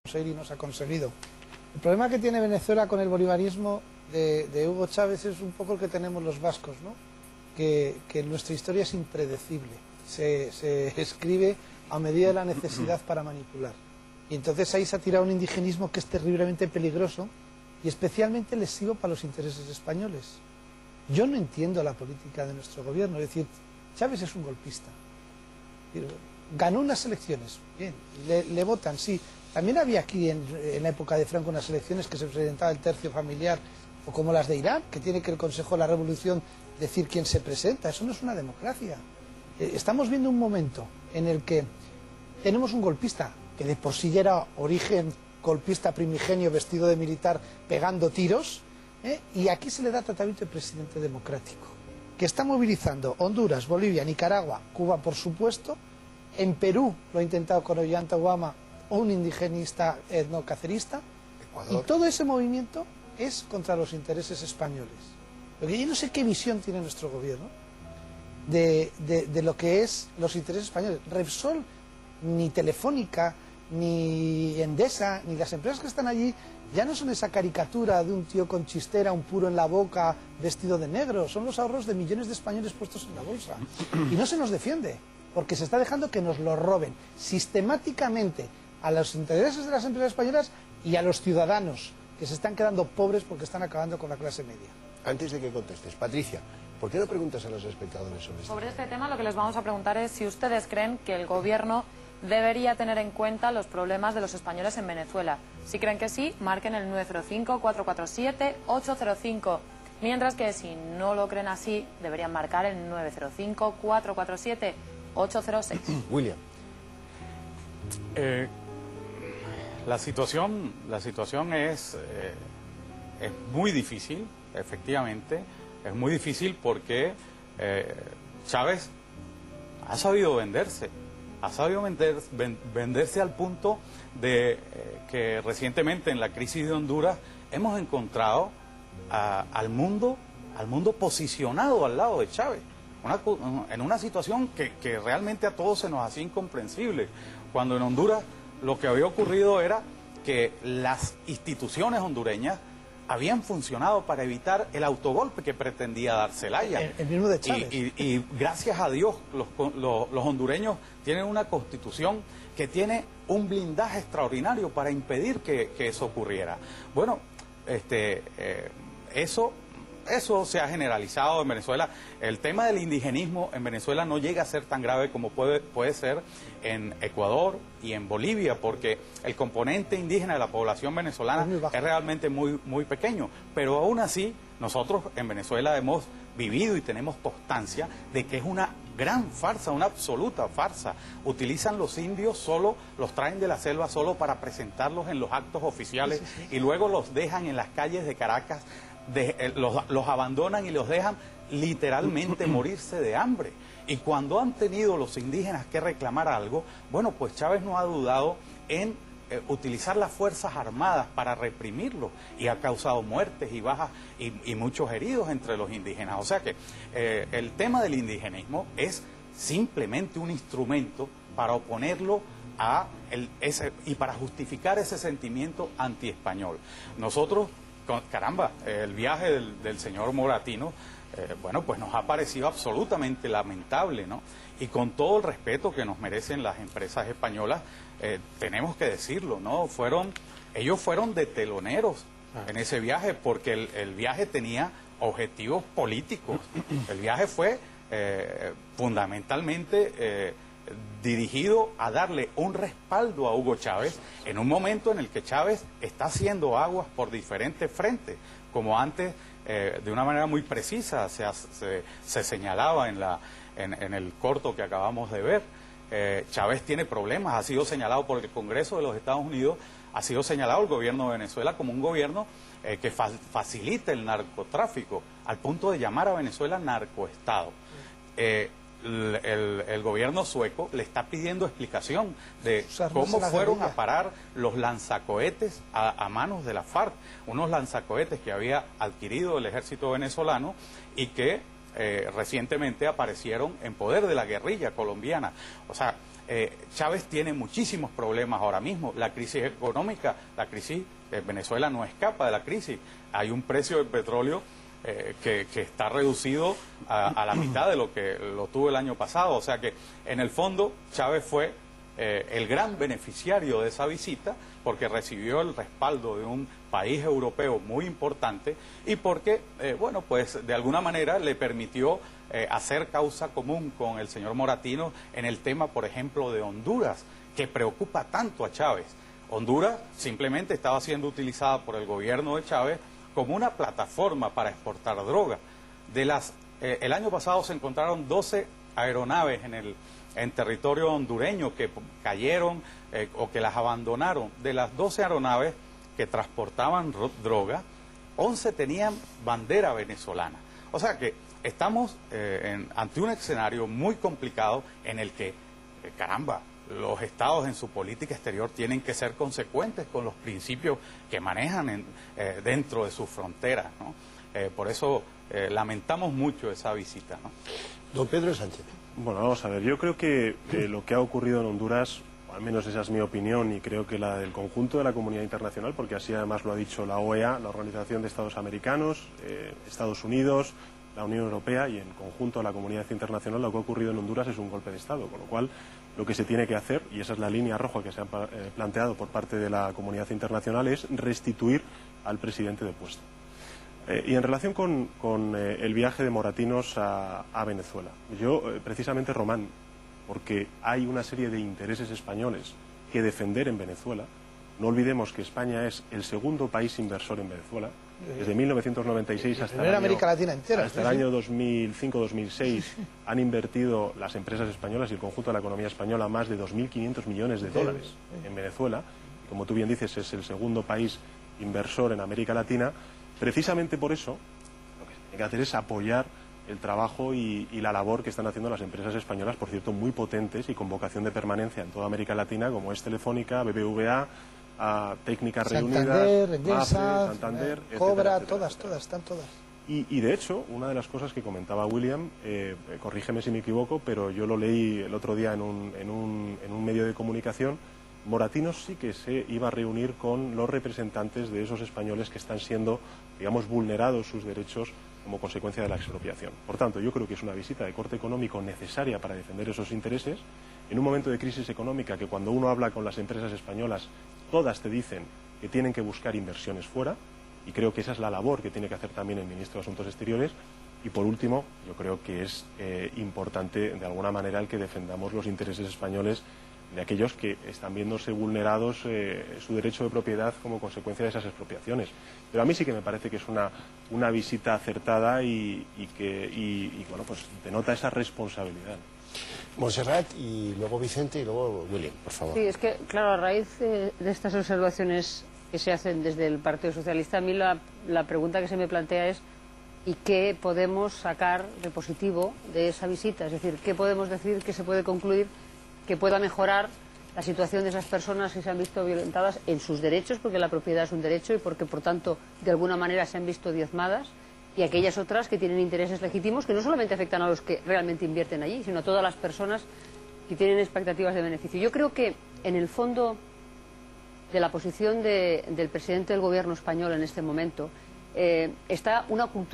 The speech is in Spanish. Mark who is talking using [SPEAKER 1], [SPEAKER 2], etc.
[SPEAKER 1] conseguir y no se ha conseguido. El problema que tiene Venezuela con el bolivarismo de Hugo Chávez es un poco el que tenemos los vascos, ¿no? Que nuestra historia es impredecible, se escribe a medida de la necesidad para manipular. Y entonces ahí se ha tirado un indigenismo que es terriblemente peligroso y especialmente lesivo para los intereses españoles. Yo no entiendo la política de nuestro gobierno, es decir, Chávez es un golpista. Ganó unas elecciones, bien, le votan, sí. También había aquí en la época de Franco unas elecciones que se presentaba el tercio familiar, o como las de Irán, que tiene que el Consejo de la Revolución decir quién se presenta. Eso no es una democracia. Estamos viendo un momento en el que tenemos un golpista, que de por sí ya era origen golpista primigenio, vestido de militar, pegando tiros, y aquí se le da tratamiento de presidente democrático, que está movilizando Honduras, Bolivia, Nicaragua, Cuba, por supuesto. En Perú lo ha intentado con Ollanta Humala, un indigenista etnocacerista, Ecuador. Y todo ese movimiento es contra los intereses españoles. Porque yo no sé qué visión tiene nuestro gobierno de lo que es los intereses españoles. Repsol, ni Telefónica, ni Endesa, ni las empresas que están allí, ya no son esa caricatura de un tío con chistera, un puro en la boca, vestido de negro. Son los ahorros de millones de españoles puestos en la bolsa. Y no se nos defiende, porque se está dejando que nos lo roben sistemáticamente a los intereses de las empresas españolas y a los ciudadanos, que se están quedando pobres porque están acabando con la clase media.
[SPEAKER 2] Antes de que contestes, Patricia, ¿por qué no preguntas a los espectadores sobre esto?
[SPEAKER 3] Sobre este tema lo que les vamos a preguntar es si ustedes creen que el gobierno debería tener en cuenta los problemas de los españoles en Venezuela. Si creen que sí, marquen el 905-447-805. Mientras que si no lo creen así, deberían marcar el 905-447-806.
[SPEAKER 2] William.
[SPEAKER 4] La situación es muy difícil, efectivamente. Es muy difícil porque Chávez ha sabido venderse. Ha sabido venderse al punto de que recientemente en la crisis de Honduras hemos encontrado al mundo posicionado al lado de Chávez, en una situación que realmente a todos se nos hacía incomprensible, cuando en Honduras lo que había ocurrido era que las instituciones hondureñas habían funcionado para evitar el autogolpe que pretendía dar Zelaya.
[SPEAKER 1] El mismo de Chávez.
[SPEAKER 4] Y gracias a Dios los hondureños tienen una constitución que tiene un blindaje extraordinario para impedir que eso ocurriera. Bueno, eso se ha generalizado en Venezuela. El tema del indigenismo en Venezuela no llega a ser tan grave como puede ser en Ecuador y en Bolivia, porque el componente indígena de la población venezolana es realmente muy pequeño. Pero aún así, nosotros en Venezuela hemos vivido y tenemos constancia de que es una gran farsa, una absoluta farsa. Utilizan los indios los traen de la selva solo para presentarlos en los actos oficiales y luego los dejan en las calles de Caracas. Los abandonan y los dejan literalmente morirse de hambre. Y cuando han tenido los indígenas que reclamar algo, bueno, pues Chávez no ha dudado en utilizar las fuerzas armadas para reprimirlo, y ha causado muertes y bajas y muchos heridos entre los indígenas. O sea que el tema del indigenismo es simplemente un instrumento para oponerlo y para justificar ese sentimiento antiespañol. Nosotros, caramba, el viaje del señor Moratino, bueno, pues nos ha parecido absolutamente lamentable, ¿no? Y con todo el respeto que nos merecen las empresas españolas, tenemos que decirlo, ¿no? Ellos fueron de teloneros en ese viaje, porque el viaje tenía objetivos políticos. El viaje fue fundamentalmente dirigido a darle un respaldo a Hugo Chávez en un momento en el que Chávez está haciendo aguas por diferentes frentes, como antes de una manera muy precisa se señalaba en el corto que acabamos de ver. Chávez tiene problemas, ha sido señalado por el Congreso de los Estados Unidos, ha sido señalado el gobierno de Venezuela como un gobierno que facilita el narcotráfico, al punto de llamar a Venezuela narcoestado. El gobierno sueco le está pidiendo explicación de cómo fueron a parar los lanzacohetes a manos de la FARC, unos lanzacohetes que había adquirido el ejército venezolano y que recientemente aparecieron en poder de la guerrilla colombiana. O sea, Chávez tiene muchísimos problemas ahora mismo. La crisis económica, la crisis, Venezuela no escapa de la crisis. Hay un precio del petróleo que está reducido a la mitad de lo que lo tuvo el año pasado. O sea que, en el fondo, Chávez fue el gran beneficiario de esa visita, porque recibió el respaldo de un país europeo muy importante y porque, bueno, pues de alguna manera le permitió hacer causa común con el señor Moratino en el tema, por ejemplo, de Honduras, que preocupa tanto a Chávez. Honduras simplemente estaba siendo utilizada por el gobierno de Chávez como una plataforma para exportar droga. El año pasado se encontraron 12 aeronaves en territorio hondureño que cayeron o que las abandonaron. De las 12 aeronaves que transportaban droga, 11 tenían bandera venezolana. O sea que estamos ante un escenario muy complicado en el que, caramba, los estados en su política exterior tienen que ser consecuentes con los principios que manejan dentro de sus fronteras, ¿no? Por eso lamentamos mucho esa visita, ¿no?
[SPEAKER 2] Don Pedro Sánchez.
[SPEAKER 5] Bueno, vamos a ver, yo creo que lo que ha ocurrido en Honduras, o al menos esa es mi opinión, y creo que la del conjunto de la comunidad internacional, porque así además lo ha dicho la OEA, la Organización de Estados Americanos, Estados Unidos, la Unión Europea y en conjunto la comunidad internacional, lo que ha ocurrido en Honduras es un golpe de Estado, con lo cual lo que se tiene que hacer, y esa es la línea roja que se ha planteado por parte de la comunidad internacional, es restituir al presidente depuesto. Y en relación con el viaje de Moratinos a Venezuela, yo precisamente, Román, porque hay una serie de intereses españoles que defender en Venezuela. No olvidemos que España es el segundo país inversor en Venezuela. Desde 1996 hasta
[SPEAKER 1] América Latina entera,
[SPEAKER 5] hasta el año 2005-2006 han invertido las empresas españolas y el conjunto de la economía española más de 2.500 millones de dólares en Venezuela. Como tú bien dices, es el segundo país inversor en América Latina. Precisamente por eso, lo que se tiene que hacer es apoyar el trabajo y la labor que están haciendo las empresas españolas, por cierto, muy potentes y con vocación de permanencia en toda América Latina, como es Telefónica, BBVA, Técnicas Reunidas, MAPFRE, Santander,
[SPEAKER 1] Cobra,
[SPEAKER 5] etcétera,
[SPEAKER 1] todas, están todas.
[SPEAKER 5] Y de hecho, una de las cosas que comentaba William, corrígeme si me equivoco, pero yo lo leí el otro día en un medio de comunicación, Moratinos sí que se iba a reunir con los representantes de esos españoles que están siendo, digamos, vulnerados sus derechos como consecuencia de la expropiación. Por tanto, yo creo que es una visita de corte económico necesaria para defender esos intereses, en un momento de crisis económica que cuando uno habla con las empresas españolas, todas te dicen que tienen que buscar inversiones fuera, y creo que esa es la labor que tiene que hacer también el ministro de Asuntos Exteriores. Y por último, yo creo que es importante de alguna manera el que defendamos los intereses españoles de aquellos que están viéndose vulnerados su derecho de propiedad como consecuencia de esas expropiaciones. Pero a mí sí que me parece que es una visita acertada y bueno, pues denota esa responsabilidad.
[SPEAKER 2] Montserrat y luego Vicente y luego William, por favor.
[SPEAKER 6] Sí, es que, claro, a raíz de estas observaciones que se hacen desde el Partido Socialista, a mí la pregunta que se me plantea es ¿y qué podemos sacar de positivo de esa visita? Es decir, ¿qué podemos decir que se puede concluir que pueda mejorar la situación de esas personas que se han visto violentadas en sus derechos, porque la propiedad es un derecho y porque, por tanto, de alguna manera se han visto diezmadas, y aquellas otras que tienen intereses legítimos que no solamente afectan a los que realmente invierten allí, sino a todas las personas que tienen expectativas de beneficio? Yo creo que, en el fondo de la posición del presidente del gobierno español en este momento, está una cultura